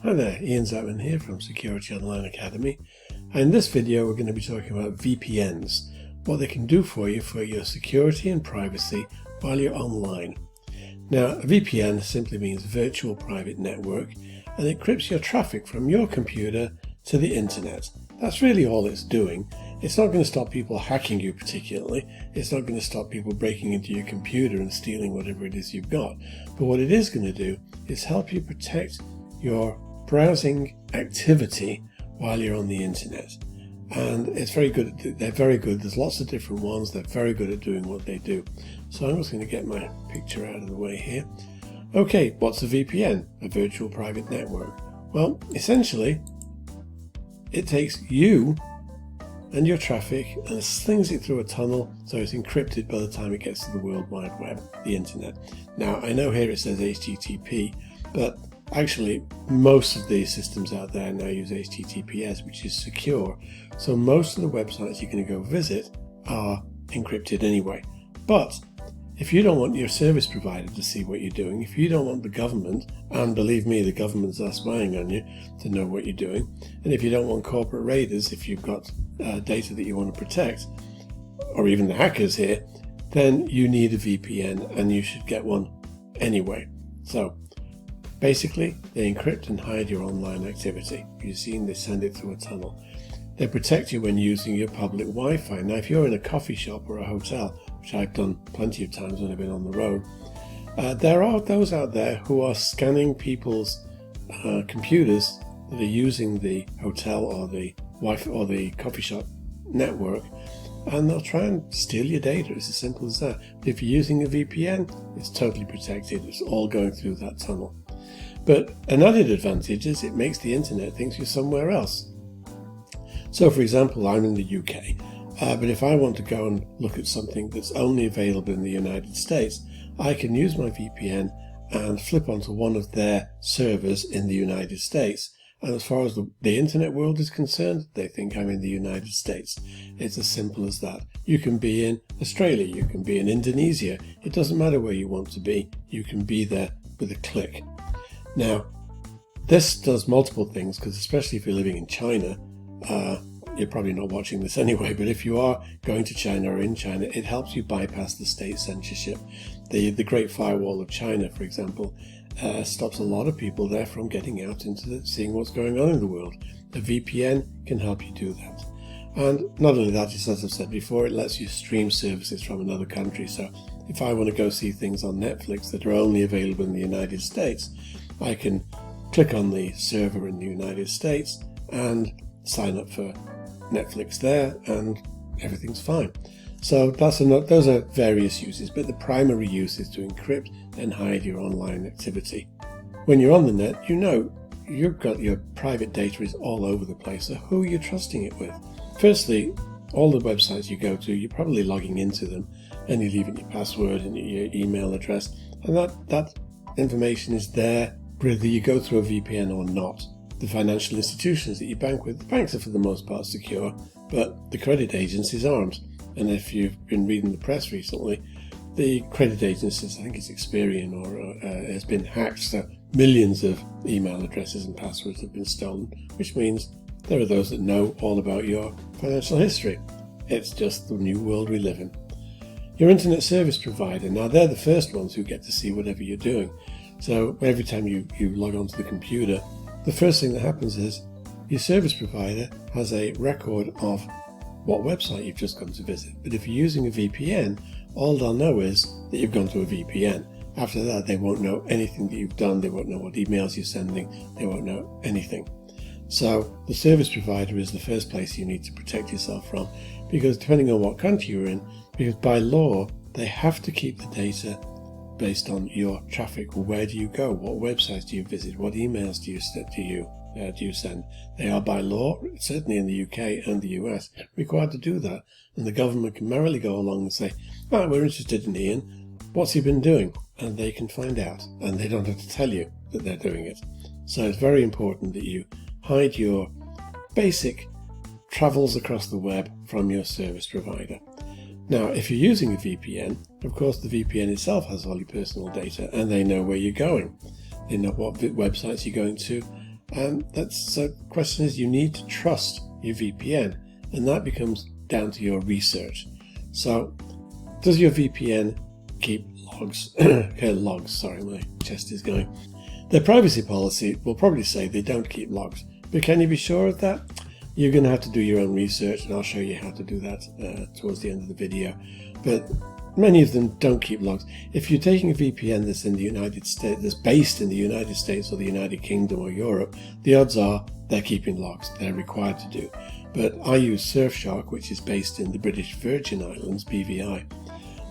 Hi there, Ian Zatman here from Security Online Academy. And in this video we're going to be talking about VPNs, what they can do for your security and privacy while you're online. Now, a VPN simply means virtual private network, and it encrypts your traffic from your computer to the internet. That's really all it's doing. It's not going to stop people hacking you particularly. It's not going to stop people breaking into your computer and stealing whatever it is you've got. But what it is going to do is help you protect your browsing activity while you're on the internet. And it's very good. They're very good. There's lots of different ones. They're very good at doing what they do. So I'm just going to get my picture out of the way here. Okay, what's a VPN? A virtual private network. Well, essentially, it takes you and your traffic and slings it through a tunnel so it's encrypted by the time it gets to the World Wide Web, the internet. Now, I know here it says HTTP, but actually, most of these systems out there now use HTTPS, which is secure. So most of the websites you're going to go visit are encrypted anyway. But if you don't want your service provider to see what you're doing, if you don't want the government, and believe me, the governments are spying on you to know what you're doing, and if you don't want corporate raiders, if you've got data that you want to protect, or even the hackers here, then you need a VPN, and you should get one anyway. So basically, they encrypt and hide your online activity. You've seen they send it through a tunnel. They protect you when using your public Wi-Fi. Now, if you're in a coffee shop or a hotel, which I've done plenty of times when I've been on the road, there are those out there who are scanning people's computers that are using the hotel or the Wi-Fi or the coffee shop network, and they'll try and steal your data. It's as simple as that. But if you're using a VPN, it's totally protected. It's all going through that tunnel. But an added advantage is it makes the internet think you're somewhere else. So, for example, I'm in the UK, but if I want to go and look at something that's only available in the United States, I can use my VPN and flip onto one of their servers in the United States. And as far as the internet world is concerned, they think I'm in the United States. It's as simple as that. You can be in Australia, you can be in Indonesia. It doesn't matter where you want to be. You can be there with a click. Now, this does multiple things, because especially if you're living in China, you're probably not watching this anyway, but if you are going to China or in China, it helps you bypass the state censorship. The Great Firewall of China, for example, stops a lot of people there from getting out into seeing what's going on in the world. A VPN can help you do that. And not only that, as I've said before, it lets you stream services from another country. So if I want to go see things on Netflix that are only available in the United States, I can click on the server in the United States and sign up for Netflix there, and everything's fine. So those are various uses, but the primary use is to encrypt and hide your online activity. When you're on the net, you've got your private data is all over the place, so who are you trusting it with? Firstly, all the websites you go to, you're probably logging into them, and you're leaving your password and your email address, and that information is there whether you go through a VPN or not. The financial institutions that you bank with, the banks are for the most part secure, but the credit agencies aren't. And if you've been reading the press recently, the credit agencies, I think it's Experian has been hacked, so millions of email addresses and passwords have been stolen, which means there are those that know all about your financial history. It's just the new world we live in. Your internet service provider, now they're the first ones who get to see whatever you're doing. So every time you log onto the computer, the first thing that happens is your service provider has a record of what website you've just gone to visit. But if you're using a VPN, all they'll know is that you've gone to a VPN. After that, they won't know anything that you've done. They won't know what emails you're sending. They won't know anything. So the service provider is the first place you need to protect yourself from, because depending on what country you're in, because by law, they have to keep the data based on your traffic. Where do you go? What websites do you visit? What emails do you send? They are by law, certainly in the UK and the US, required to do that. And the government can merrily go along and say, "Oh, we're interested in Ian. What's he been doing?" And they can find out, and they don't have to tell you that they're doing it. So it's very important that you hide your basic travels across the web from your service provider. Now, if you're using a VPN, of course the VPN itself has all your personal data, and they know where you're going. They know what websites you're going to, And so the question is, you need to trust your VPN, and that becomes down to your research. So, does your VPN keep logs? Logs, sorry, my chest is going. Their privacy policy will probably say they don't keep logs, but can you be sure of that? You're going to have to do your own research, and I'll show you how to do that towards the end of the video. But many of them don't keep logs. If you're taking a VPN that's in the United States, that's based in the United States or the United Kingdom or Europe, the odds are they're keeping logs. They're required to do. But I use Surfshark, which is based in the British Virgin Islands, BVI,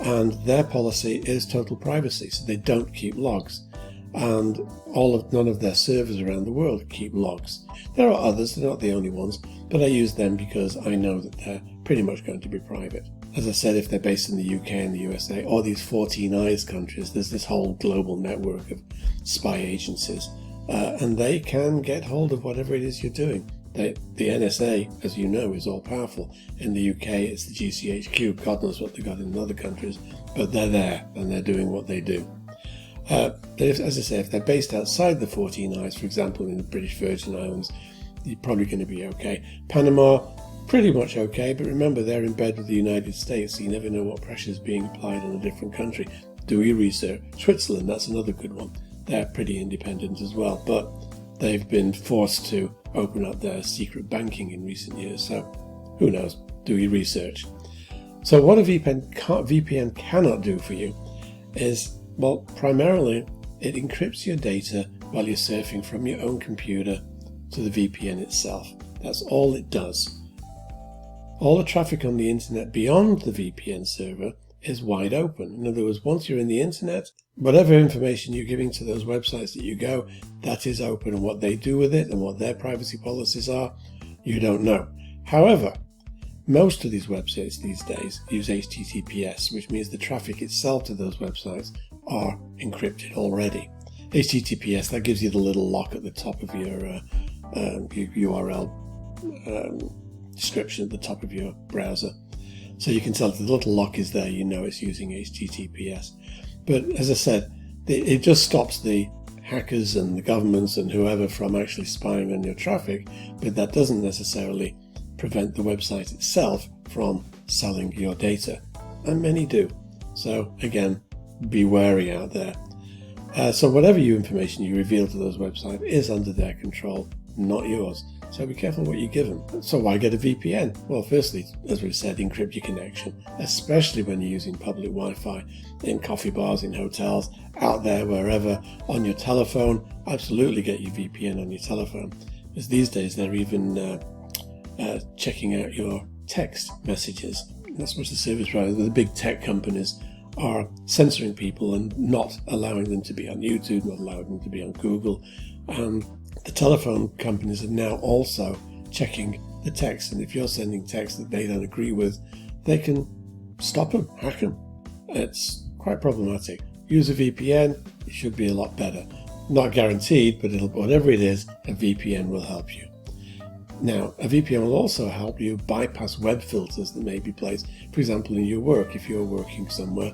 and their policy is total privacy, so they don't keep logs. And none of their servers around the world keep logs. There are others, they're not the only ones, but I use them because I know that they're pretty much going to be private. As I said, if they're based in the UK and the USA, or these 14 Eyes countries, there's this whole global network of spy agencies, and they can get hold of whatever it is you're doing. The NSA, as you know, is all powerful. In the UK, it's the GCHQ. God knows what they've got in other countries, but they're there and they're doing what they do. But as I say, if they're based outside the 14 Eyes, for example, in the British Virgin Islands, you're probably going to be okay. Panama, pretty much okay, but remember they're in bed with the United States, so you never know what pressure is being applied on a different country. Do your research. Switzerland, that's another good one. They're pretty independent as well, but they've been forced to open up their secret banking in recent years, so who knows? Do your research. So what a VPN cannot do for you is, well, primarily it encrypts your data while you're surfing from your own computer to the VPN itself. That's all it does. All the traffic on the internet beyond the VPN server is wide open. In other words, once you're in the internet, whatever information you're giving to those websites that you go, that is open, and what they do with it and what their privacy policies are, you don't know. However, most of these websites these days use HTTPS, which means the traffic itself to those websites are encrypted already. HTTPS, that gives you the little lock at the top of your URL description at the top of your browser. So you can tell if the little lock is there, you know it's using HTTPS. But as I said, it just stops the hackers and the governments and whoever from actually spying on your traffic, but that doesn't necessarily prevent the website itself from selling your data. And many do. So again, be wary out there. So whatever information you reveal to those websites is under their control, not yours. So be careful what you give them. So why get a VPN? Well, firstly, as we've said, encrypt your connection, especially when you're using public Wi-Fi in coffee bars, in hotels, out there, wherever, on your telephone. Absolutely get your VPN on your telephone, because these days they're even checking out your text messages. That's what the service providers, the big tech companies, are censoring people and not allowing them to be on YouTube, not allowing them to be on Google. The telephone companies are now also checking the text, and if you're sending text that they don't agree with, they can stop them, hack them. It's quite problematic. Use a VPN, it should be a lot better. Not guaranteed, but whatever it is, a VPN will help you. Now, a VPN will also help you bypass web filters that may be placed. For example, in your work, if you're working somewhere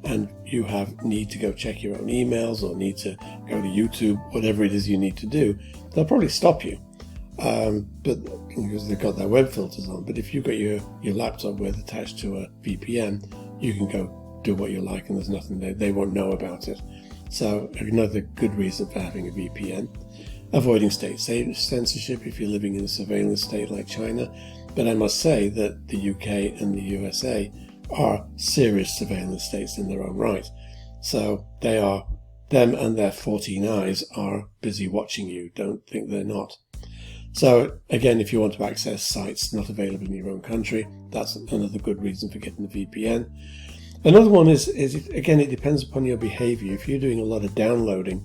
and you need to go check your own emails or need to go to YouTube, whatever it is you need to do, they'll probably stop you. But because they've got their web filters on. But if you've got your laptop with attached to a VPN, you can go do what you like and there's nothing they won't know about it. So another good reason for having a VPN. Avoiding state censorship if you're living in a surveillance state like China. But I must say that the UK and the USA are serious surveillance states in their own right. So them and their 14 eyes are busy watching you. Don't think they're not. So again, if you want to access sites not available in your own country, that's another good reason for getting the VPN. Another one is again, it depends upon your behavior. If you're doing a lot of downloading,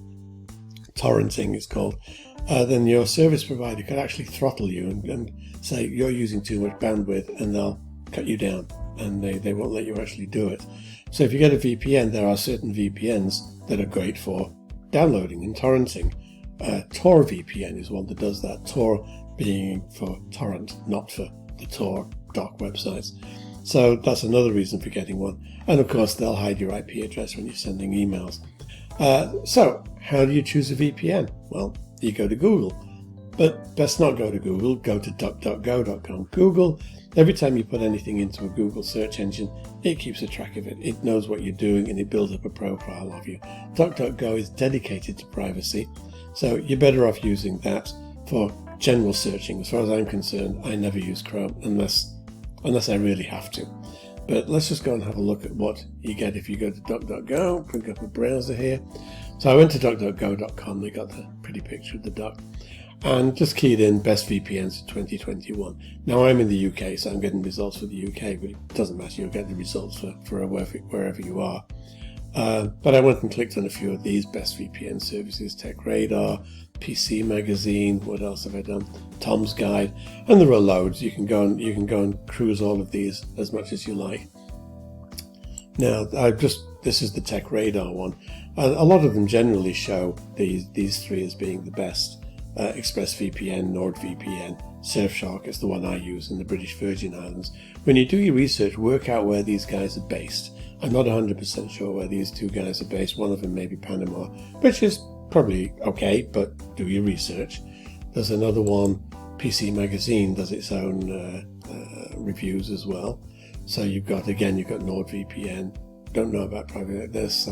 torrenting it's called, then your service provider could actually throttle you and say you're using too much bandwidth, and they'll cut you down and they won't let you actually do it. So if you get a VPN, there are certain VPNs that are great for downloading and torrenting. Tor VPN is one that does that. Tor being for torrent, not for the Tor doc websites. So that's another reason for getting one. And of course, they'll hide your IP address when you're sending emails. So how do you choose a VPN? Well, you go to Google. But best not go to Google, go to duckduckgo.com. Google, every time you put anything into a Google search engine, it keeps a track of it. It knows what you're doing and it builds up a profile of you. DuckDuckGo is dedicated to privacy, so you're better off using that for general searching. As far as I'm concerned, I never use Chrome unless I really have to. But let's just go and have a look at what you get if you go to DuckDuckGo. Bring up a browser here. So I went to duckduckgo.com. They got the pretty picture of the duck. And just keyed in best VPNs for 2021. Now I'm in the UK, so I'm getting results for the UK, but it doesn't matter, you'll get the results for wherever you are. But I went and clicked on a few of these best VPN services: TechRadar, PC Magazine, what else have I done? Tom's Guide, and there are loads. You can go and cruise all of these as much as you like. Now this is the TechRadar one. A lot of them generally show these three as being the best. ExpressVPN, NordVPN, Surfshark is the one I use in the British Virgin Islands. When you do your research, work out where these guys are based. I'm not 100% sure where these two guys are based. One of them may be Panama, which is probably okay, but do your research. There's another one, PC Magazine does its own reviews as well. So you've got NordVPN. Don't know about probably like this.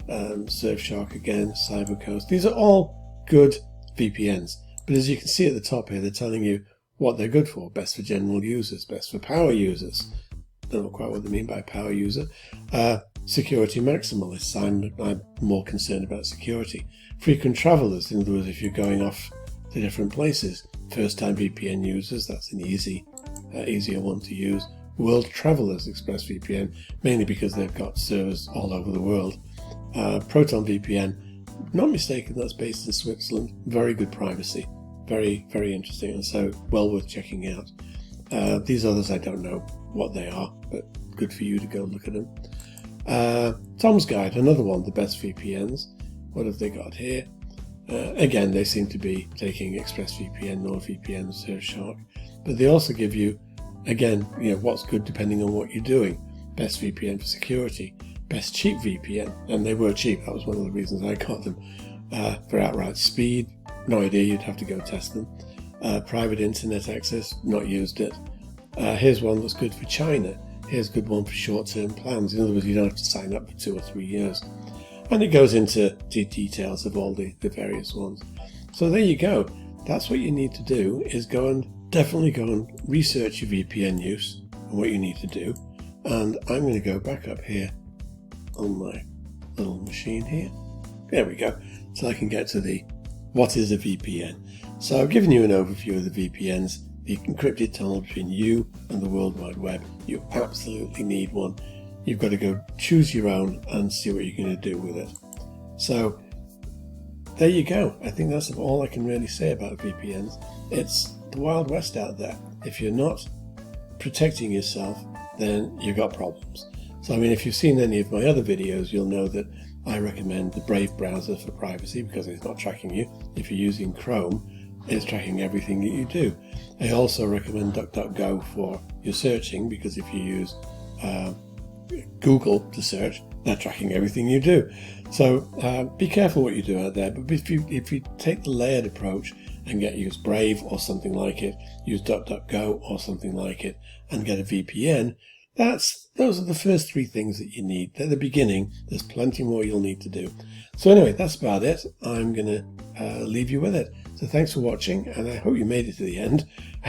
Surfshark again, CyberCoast. These are all good VPNs, but as you can see at the top here, they're telling you what they're good for. Best for general users, best for power users. Don't know quite what they mean by power user. Security maximalists. I'm more concerned about security. Frequent travelers, in other words, if you're going off to different places. First time VPN users, that's an easier one to use. World travelers, ExpressVPN, mainly because they've got servers all over the world. Proton VPN, not mistaken, that's based in Switzerland. Very good privacy, very, very interesting, and so well worth checking out. These others, I don't know what they are, but good for you to go and look at them. Tom's Guide, another one, the best VPNs. What have they got here? Again, they seem to be taking ExpressVPN, NordVPN, Surfshark, but they also give you, again, what's good depending on what you're doing. Best VPN for security. Best cheap VPN, and they were cheap. That was one of the reasons I got them. For outright speed, no idea, you'd have to go test them. Private internet access, not used it. Here's one that's good for China. Here's a good one for short-term plans. In other words, you don't have to sign up for 2 or 3 years. And it goes into details of all the various ones. So there you go. That's what you need to do, is definitely go and research your VPN use and what you need to do. And I'm going to go back up here on my little machine here. There we go. So I can get to what is a VPN. So I've given you an overview of the VPNs, the encrypted tunnel between you and the World Wide Web. You absolutely need one. You've got to go choose your own and see what you're going to do with it. So there you go. I think that's all I can really say about VPNs. It's the Wild West out there. If you're not protecting yourself, then you've got problems. So I mean, if you've seen any of my other videos, you'll know that I recommend the Brave browser for privacy because it's not tracking you. If you're using Chrome, it's tracking everything that you do. I also recommend DuckDuckGo for your searching because if you use Google to search, they're tracking everything you do. So be careful what you do out there. But if you take the layered approach and use Brave or something like it, use DuckDuckGo or something like it, and get a VPN, those are the first 3 things that you need. They're the beginning. There's plenty more you'll need to do. So anyway, that's about it. I'm going to leave you with it. So thanks for watching, and I hope you made it to the end.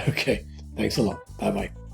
Okay, thanks a lot. Bye-bye.